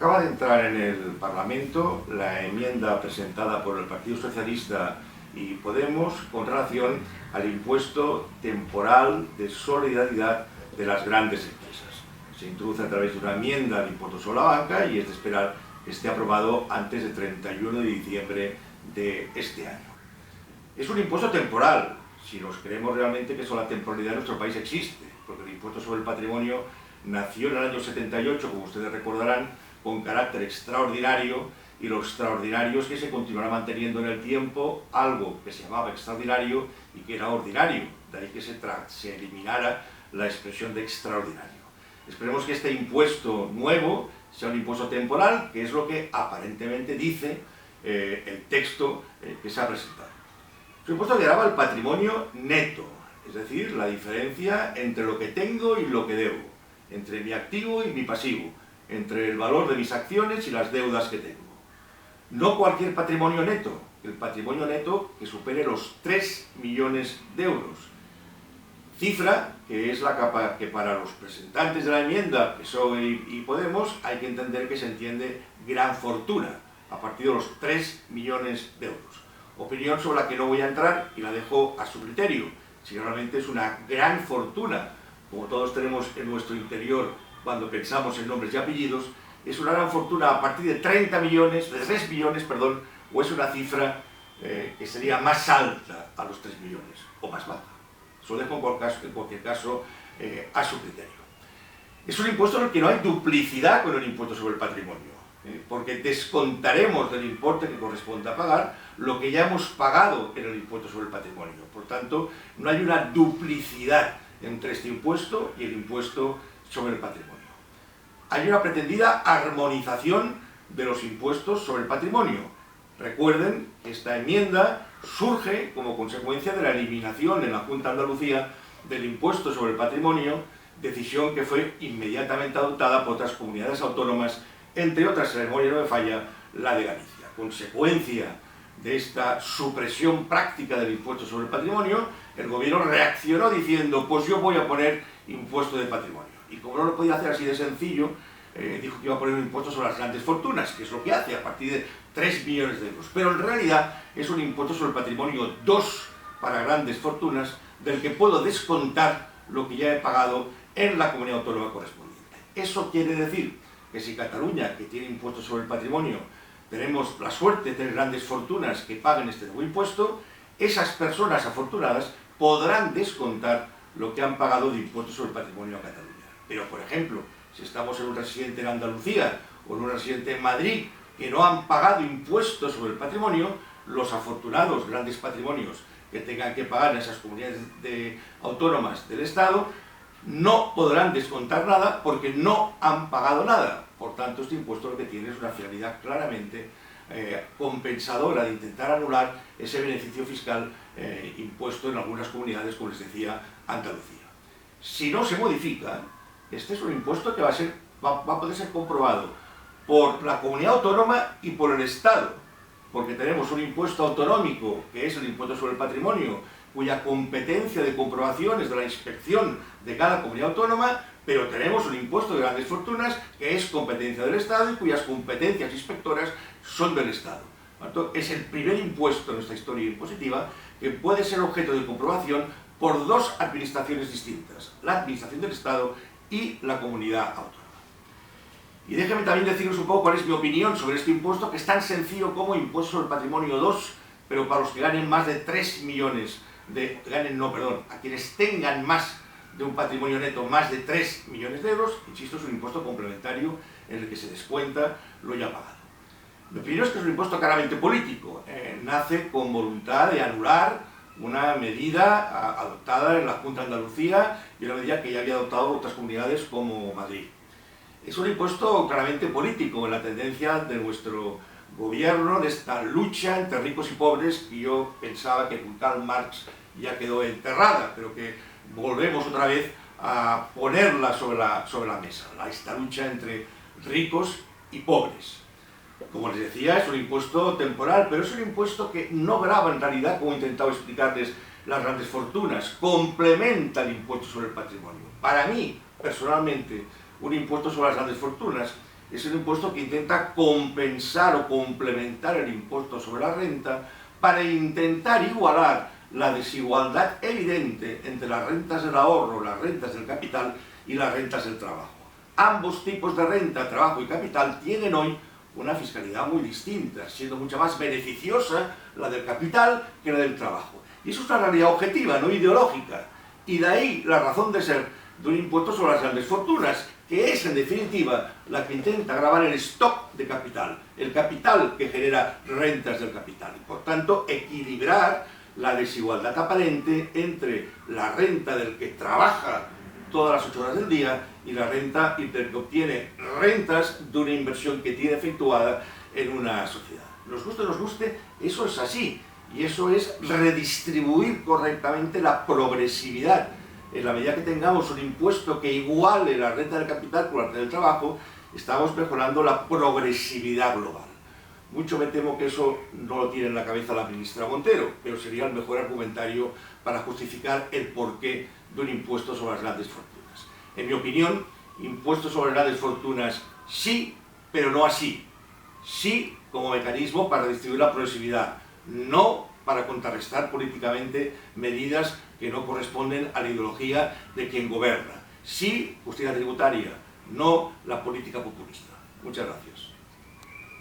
Acaba de entrar en el Parlamento la enmienda presentada por el Partido Socialista y Podemos con relación al impuesto temporal de solidaridad de las grandes empresas. Se introduce a través de una enmienda al impuesto sobre la banca y es de esperar que esté aprobado antes del 31 de diciembre de este año. Es un impuesto temporal, si nos creemos realmente que la temporalidad en nuestro país existe, porque el impuesto sobre el patrimonio nació en el año 78, como ustedes recordarán, con carácter extraordinario, y lo extraordinario es que se continuará manteniendo en el tiempo algo que se llamaba extraordinario y que era ordinario, de ahí que se eliminara la expresión de extraordinario. Esperemos que este impuesto nuevo sea un impuesto temporal, que es lo que aparentemente dice el texto que se ha presentado. Es un impuesto que grava el patrimonio neto, es decir, la diferencia entre lo que tengo y lo que debo, entre mi activo y mi pasivo, entre el valor de mis acciones y las deudas que tengo. No cualquier patrimonio neto, el patrimonio neto que supere los 3 millones de euros. Cifra que es la capa que para los presentantes de la enmienda, PSOE y Podemos, hay que entender que se entiende gran fortuna, a partir de los 3 millones de euros. Opinión sobre la que no voy a entrar y la dejo a su criterio, si realmente es una gran fortuna, como todos tenemos en nuestro interior cuando pensamos en nombres y apellidos, es una gran fortuna a partir de 3 millones, o es una cifra que sería más alta a los 3 millones, o más baja. Eso dejo en cualquier caso a su criterio. Es un impuesto en el que no hay duplicidad con el impuesto sobre el patrimonio, porque descontaremos del importe que corresponde a pagar lo que ya hemos pagado en el impuesto sobre el patrimonio. Por tanto, no hay una duplicidad entre este impuesto y el impuesto sobre el patrimonio. Hay una pretendida armonización de los impuestos sobre el patrimonio. Recuerden que esta enmienda surge como consecuencia de la eliminación en la Junta de Andalucía del impuesto sobre el patrimonio, decisión que fue inmediatamente adoptada por otras comunidades autónomas, entre otras, si la memoria no me falla, la de Galicia. Consecuencia de esta supresión práctica del impuesto sobre el patrimonio, el gobierno reaccionó diciendo, pues yo voy a poner impuesto de patrimonio. Y como no lo podía hacer así de sencillo, dijo que iba a poner un impuesto sobre las grandes fortunas, que es lo que hace a partir de 3 millones de euros. Pero en realidad es un impuesto sobre el patrimonio 2 para grandes fortunas, del que puedo descontar lo que ya he pagado en la comunidad autónoma correspondiente. Eso quiere decir que si Cataluña, que tiene impuestos sobre el patrimonio, tenemos la suerte de tener grandes fortunas que paguen este nuevo impuesto, esas personas afortunadas podrán descontar lo que han pagado de impuestos sobre el patrimonio a Cataluña. Pero, por ejemplo, si estamos en un residente en Andalucía o en un residente en Madrid que no han pagado impuestos sobre el patrimonio, los afortunados grandes patrimonios que tengan que pagar en esas comunidades autónomas del Estado no podrán descontar nada porque no han pagado nada. Por tanto, este impuesto lo que tiene es una finalidad claramente compensadora de intentar anular ese beneficio fiscal impuesto en algunas comunidades, como les decía, Andalucía. Si no se modifica, este es un impuesto que va a poder ser comprobado por la comunidad autónoma y por el Estado, porque tenemos un impuesto autonómico, que es el impuesto sobre el patrimonio, cuya competencia de comprobación es de la inspección de cada comunidad autónoma, pero tenemos un impuesto de grandes fortunas, que es competencia del Estado y cuyas competencias inspectoras son del Estado. Por lo tanto, es el primer impuesto en nuestra historia impositiva que puede ser objeto de comprobación por dos administraciones distintas, la administración del Estado y la comunidad autónoma. Y déjenme también deciros un poco cuál es mi opinión sobre este impuesto, que es tan sencillo como impuesto sobre el patrimonio 2, pero para los que ganen más de 3 millones a quienes tengan más de un patrimonio neto más de 3 millones de euros, insisto, es un impuesto complementario en el que se descuenta lo ya pagado. Mi opinión es que es un impuesto claramente político, nace con voluntad de anular una medida adoptada en la Junta de Andalucía y una medida que ya había adoptado otras comunidades como Madrid. Es un impuesto claramente político en la tendencia de nuestro gobierno, de esta lucha entre ricos y pobres, que yo pensaba que con Karl Marx ya quedó enterrada, pero que volvemos otra vez a ponerla sobre la mesa, esta lucha entre ricos y pobres. Como les decía, es un impuesto temporal, pero es un impuesto que no grava en realidad, como he intentado explicarles, las grandes fortunas, complementa el impuesto sobre el patrimonio. Para mí, personalmente, un impuesto sobre las grandes fortunas es un impuesto que intenta compensar o complementar el impuesto sobre la renta para intentar igualar la desigualdad evidente entre las rentas del ahorro, las rentas del capital y las rentas del trabajo. Ambos tipos de renta, trabajo y capital, tienen hoy una fiscalidad muy distinta, siendo mucho más beneficiosa la del capital que la del trabajo. Y eso es una realidad objetiva, no ideológica. Y de ahí la razón de ser de un impuesto sobre las grandes fortunas, que es en definitiva la que intenta gravar el stock de capital, el capital que genera rentas del capital. Y por tanto, equilibrar la desigualdad aparente entre la renta del que trabaja todas las 8 horas del día y la renta del que obtiene rentas de una inversión que tiene efectuada en una sociedad. Nos guste o nos guste, eso es así. Y eso es redistribuir correctamente la progresividad. En la medida que tengamos un impuesto que iguale la renta del capital con la renta del trabajo, estamos mejorando la progresividad global. Mucho me temo que eso no lo tiene en la cabeza la ministra Montero, pero sería el mejor argumentario para justificar el porqué de un impuesto sobre las grandes fortunas. En mi opinión, impuestos sobre grandes fortunas sí, pero no así. Sí como mecanismo para redistribuir la progresividad, no para contrarrestar políticamente medidas que no corresponden a la ideología de quien gobierna. Sí, justicia tributaria, no la política populista. Muchas gracias.